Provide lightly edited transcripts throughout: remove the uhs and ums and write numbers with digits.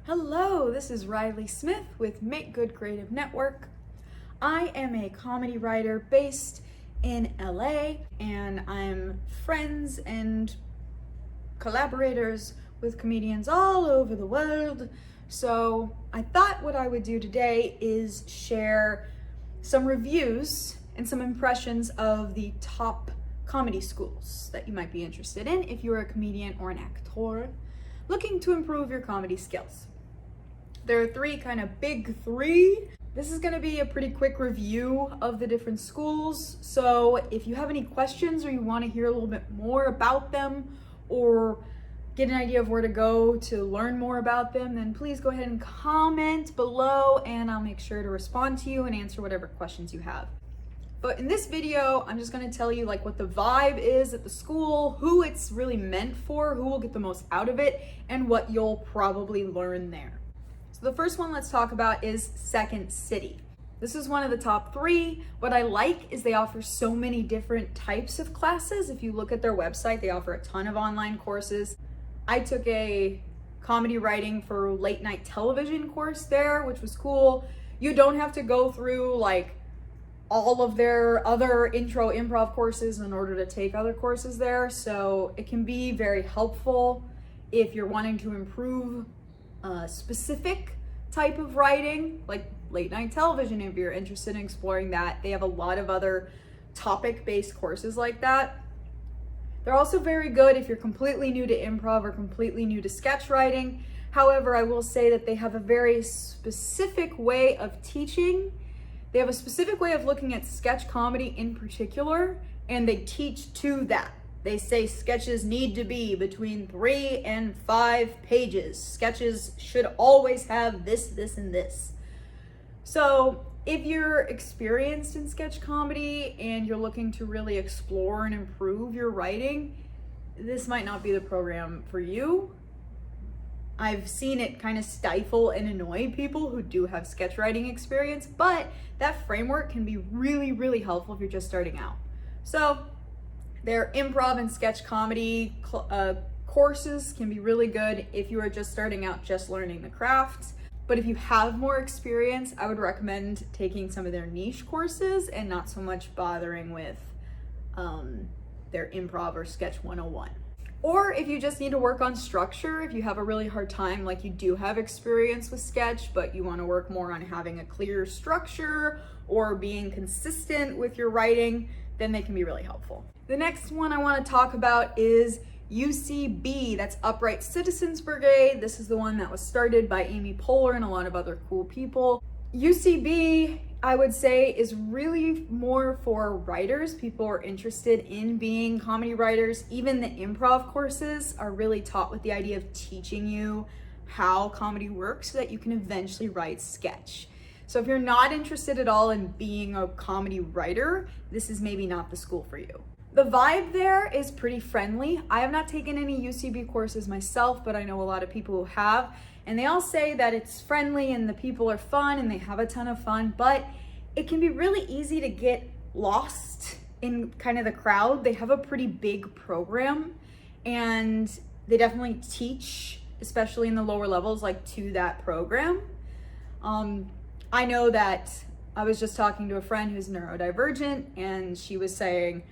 Hello, this is Riley Smith with Make Good Creative Network. I am a comedy writer based in LA, and I'm friends and collaborators with comedians all over the world. So I thought what I would do today is share some reviews and some impressions of the top comedy schools that you might be interested in if you're a comedian or an actor looking to improve your comedy skills. There are big three. This is gonna be a pretty quick review of the different schools. So if you have any questions or you wanna hear a little bit more about them or get an idea of where to go to learn more about them, then please go ahead and comment below and I'll make sure to respond to you and answer whatever questions you have. But in this video, I'm just gonna tell you what the vibe is at the school, who it's really meant for, who will get the most out of it, and what you'll probably learn there. So the first one let's talk about is Second City. This is one of the top three. What I like is they offer so many different types of classes. If you look at their website, they offer a ton of online courses. I took a comedy writing for late night television course there, which was cool. You don't have to go through all of their other intro improv courses in order to take other courses there. So it can be very helpful if you're wanting to improve a specific type of writing, like late night television. If you're interested in exploring that, they have a lot of other topic-based courses like that. They're also very good if you're completely new to improv or completely new to sketch writing. However, I will say that they have a very specific way of teaching. They have a specific way of looking at sketch comedy in particular, and they teach to that. They say sketches need to be between 3 and 5 pages. Sketches should always have this, and this. So if you're experienced in sketch comedy and you're looking to really explore and improve your writing, this might not be the program for you. I've seen it kind of stifle and annoy people who do have sketch writing experience, but that framework can be really, really helpful if you're just starting out. So their improv and sketch comedy courses can be really good if you are just starting out, just learning the craft. But if you have more experience, I would recommend taking some of their niche courses and not so much bothering with their improv or sketch 101. Or if you just need to work on structure, if you have a really hard time, like you do have experience with sketch, but you want to work more on having a clear structure or being consistent with your writing, then they can be really helpful. The next one I want to talk about is UCB, that's Upright Citizens Brigade. This is the one that was started by Amy Poehler and a lot of other cool people. UCB, I would say, is really more for writers. People are interested in being comedy writers. Even the improv courses are really taught with the idea of teaching you how comedy works so that you can eventually write sketch. So if you're not interested at all in being a comedy writer, this is maybe not the school for you. The vibe there is pretty friendly. I have not taken any UCB courses myself, but I know a lot of people who have, and they all say that it's friendly and the people are fun and they have a ton of fun, but it can be really easy to get lost in kind of the crowd. They have a pretty big program and they definitely teach, especially in the lower levels, to that program. I know that I was just talking to a friend who's neurodivergent and she was saying,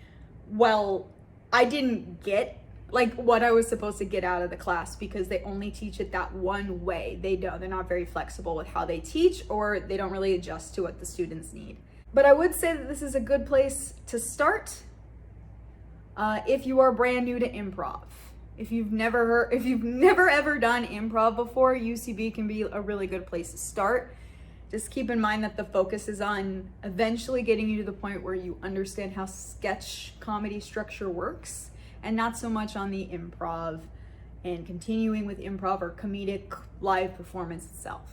well, I didn't get what I was supposed to get out of the class because they only teach it that one way. They're not very flexible with how they teach, or they don't really adjust to what the students need. But I would say that this is a good place to start if you are brand new to improv. If you've never ever done improv before, UCB can be a really good place to start. Just keep in mind that the focus is on eventually getting you to the point where you understand how sketch comedy structure works, and not so much on the improv and continuing with improv or comedic live performance itself.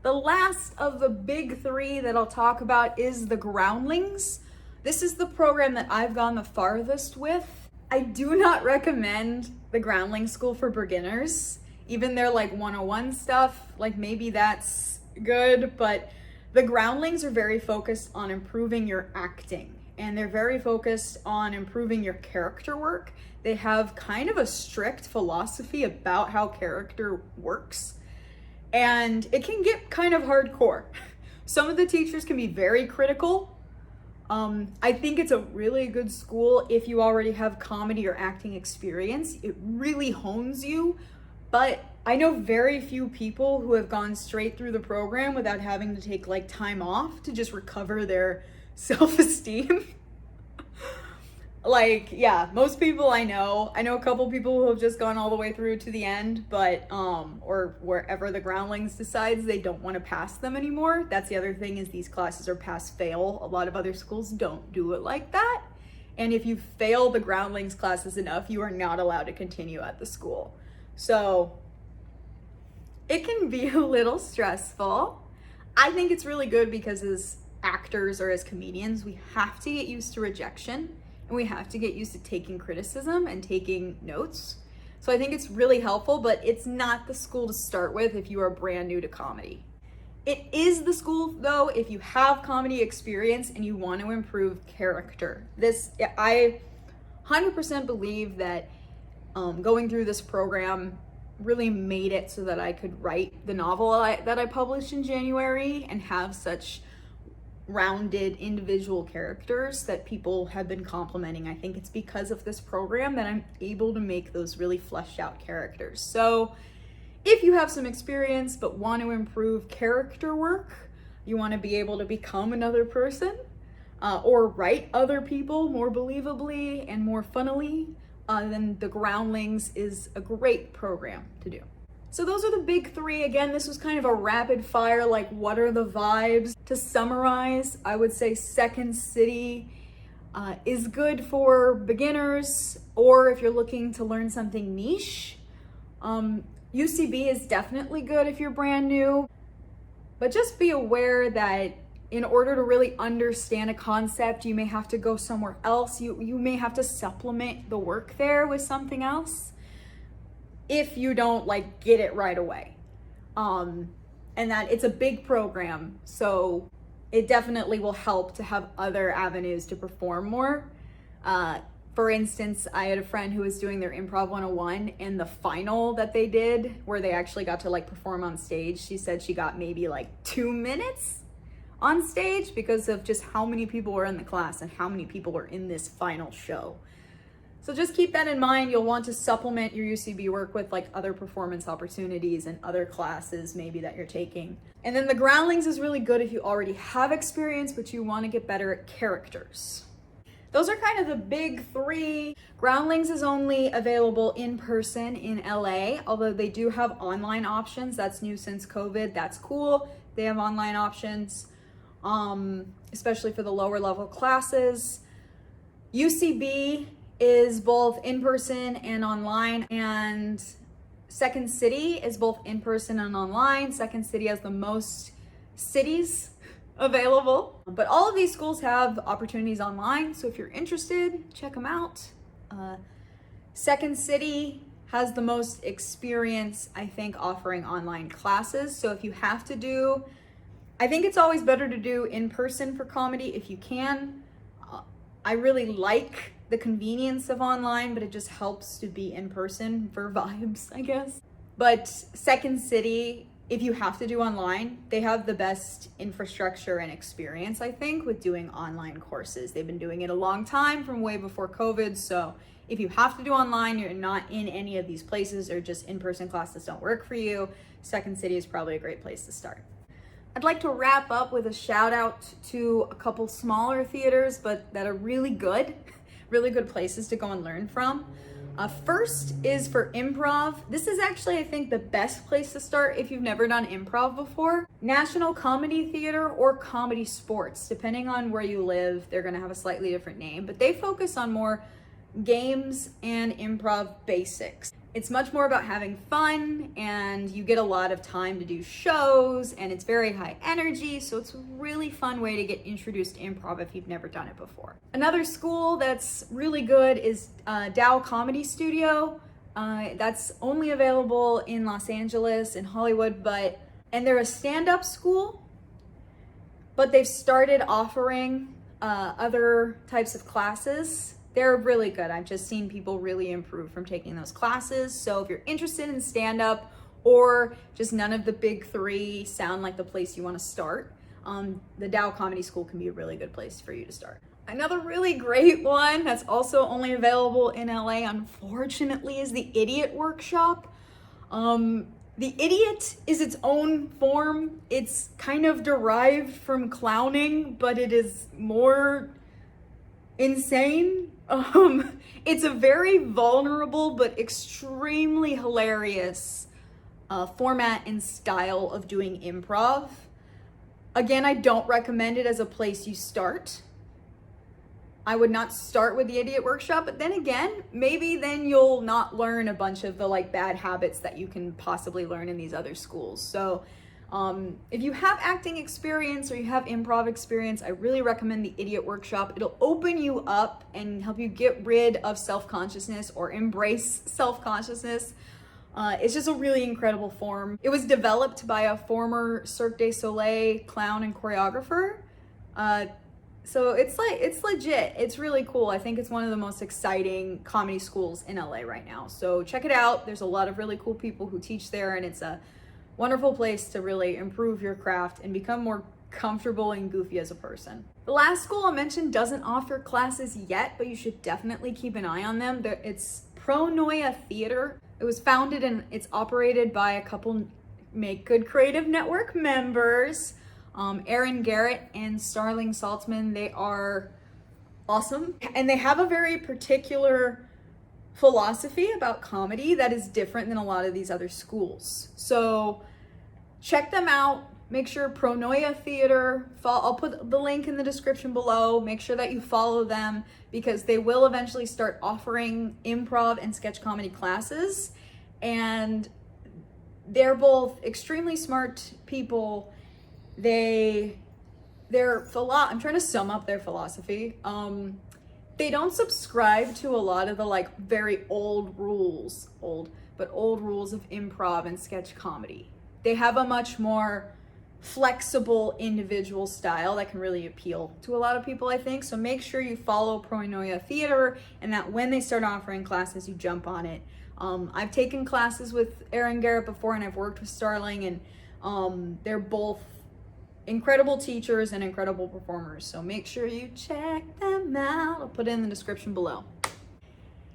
The last of the big three that I'll talk about is the Groundlings. This is the program that I've gone the farthest with. I do not recommend the Groundlings School for beginners. Even their 101 stuff, maybe that's good, but the Groundlings are very focused on improving your acting, and they're very focused on improving your character work. They have kind of a strict philosophy about how character works, and it can get kind of hardcore. Some of the teachers can be very critical. I think it's a really good school if you already have comedy or acting experience. It really hones you, but I know very few people who have gone straight through the program without having to take like time off to just recover their self-esteem. Like, yeah, most people I know a couple people who have just gone all the way through to the end, but or wherever the groundlings decides they don't want to pass them anymore. That's the other thing, is these classes are pass fail. A lot of other schools don't do it like that. And if you fail the groundlings classes enough, you are not allowed to continue at the school. So it can be a little stressful. I think it's really good because as actors or as comedians, we have to get used to rejection. And we have to get used to taking criticism and taking notes. So I think it's really helpful, but it's not the school to start with if you are brand new to comedy. It is the school though if you have comedy experience and you want to improve character. I 100% believe that going through this program really made it so that I could write the novel that I published in January and have such rounded individual characters that people have been complimenting. I think it's because of this program that I'm able to make those really fleshed out characters. So if you have some experience but want to improve character work, you want to be able to become another person or write other people more believably and more funnily, then the Groundlings is a great program to do. So those are the big three. Again, this was kind of a rapid fire, like what are the vibes? To summarize, I would say Second City is good for beginners, or if you're looking to learn something niche. UCB is definitely good if you're brand new, but just be aware that in order to really understand a concept, you may have to go somewhere else. You may have to supplement the work there with something else if you don't like get it right away. And that it's a big program, so it definitely will help to have other avenues to perform more. For instance, I had a friend who was doing their Improv 101, and the final that they did, where they actually got to like perform on stage, she said she got maybe like 2 minutes on stage because of just how many people were in the class and how many people were in this final show. So just keep that in mind. You'll want to supplement your UCB work with like other performance opportunities and other classes maybe that you're taking. And then the Groundlings is really good if you already have experience, but you want to get better at characters. Those are kind of the big three. Groundlings is only available in person in LA, although they do have online options. That's new since COVID. That's cool. They have online options, especially for the lower level classes. UCB is both in person and online, and Second City is both in person and online. Second City has the most cities available, but all of these schools have opportunities online, so if you're interested, check them out. Second City has the most experience, I think, offering online classes. So if you have to do, I think it's always better to do in person for comedy if you can. I really like the convenience of online, but it just helps to be in person for vibes, I guess. But Second City, if you have to do online, they have the best infrastructure and experience, I think, with doing online courses. They've been doing it a long time, from way before COVID. So if you have to do online, you're not in any of these places, or just in-person classes don't work for you, Second City is probably a great place to start. I'd like to wrap up with a shout out to a couple smaller theaters, but that are really good places to go and learn from. First is for improv. This is actually, I think, the best place to start if you've never done improv before. National Comedy Theater or Comedy Sports, depending on where you live, they're gonna have a slightly different name, but they focus on more games and improv basics. It's much more about having fun, and you get a lot of time to do shows, and it's very high energy, so it's a really fun way to get introduced to improv if you've never done it before. Another school that's really good is Dow Comedy Studio. That's only available in Los Angeles and Hollywood, and they're a stand-up school, but they've started offering other types of classes. They're really good. I've just seen people really improve from taking those classes. So if you're interested in stand-up or just none of the big three sound like the place you want to start, the Dow Comedy School can be a really good place for you to start. Another really great one that's also only available in LA, unfortunately, is the Idiot Workshop. The Idiot is its own form. It's kind of derived from clowning, but it is more insane. It's a very vulnerable but extremely hilarious format and style of doing improv. Again, I don't recommend it as a place you start. I would not start with the Idiot Workshop, but then again, maybe then you'll not learn a bunch of the bad habits that you can possibly learn in these other schools. So if you have acting experience or you have improv experience, I really recommend the Idiot Workshop. It'll open you up and help you get rid of self-consciousness or embrace self-consciousness. It's just a really incredible form. It was developed by a former Cirque du Soleil clown and choreographer. So it's legit. It's really cool. I think it's one of the most exciting comedy schools in LA right now. So check it out. There's a lot of really cool people who teach there, and it's a wonderful place to really improve your craft and become more comfortable and goofy as a person. The last school I'll mention doesn't offer classes yet, but you should definitely keep an eye on them. It's Pronoia Theater. It was founded and it's operated by a couple Make Good Creative Network members. Aaron Garrett and Starling Saltzman. They are awesome, and they have a very particular philosophy about comedy that is different than a lot of these other schools. So check them out. Make sure Pronoia Theater, I'll put the link in the description below. Make sure that you follow them because they will eventually start offering improv and sketch comedy classes, and they're both extremely smart people. I'm trying to sum up their philosophy. They don't subscribe to a lot of the very old rules of improv and sketch comedy. They have a much more flexible individual style that can really appeal to a lot of people, I think. So make sure you follow Pronoia Theater and that when they start offering classes, you jump on it. I've taken classes with Aaron Garrett before, and I've worked with Starling, and they're both incredible teachers and incredible performers. So make sure you check them out. I'll put it in the description below.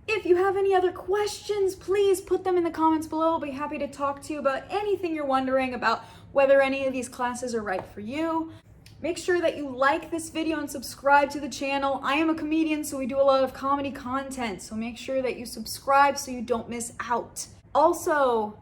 If you have any other questions, please put them in the comments below. I'll be happy to talk to you about anything you're wondering about, whether any of these classes are right for you. Make sure that you like this video and subscribe to the channel. I am a comedian, so we do a lot of comedy content. So make sure that you subscribe so you don't miss out. Also,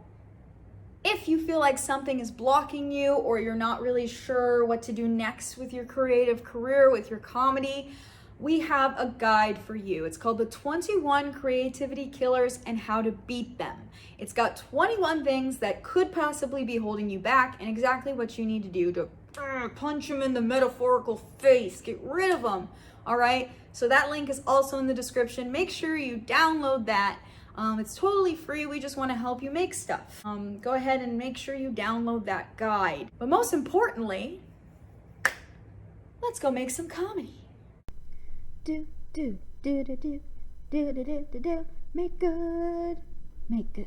if you feel like something is blocking you or you're not really sure what to do next with your creative career, with your comedy, we have a guide for you. It's called the 21 Creativity Killers and How to Beat Them. It's got 21 things that could possibly be holding you back and exactly what you need to do to punch them in the metaphorical face, get rid of them, all right? So that link is also in the description. Make sure you download that. It's totally free. We just want to help you make stuff. Go ahead and make sure you download that guide. But most importantly, let's go make some comedy. Do, do, do, do, do, do, do, do, do, do. Make good. Make good.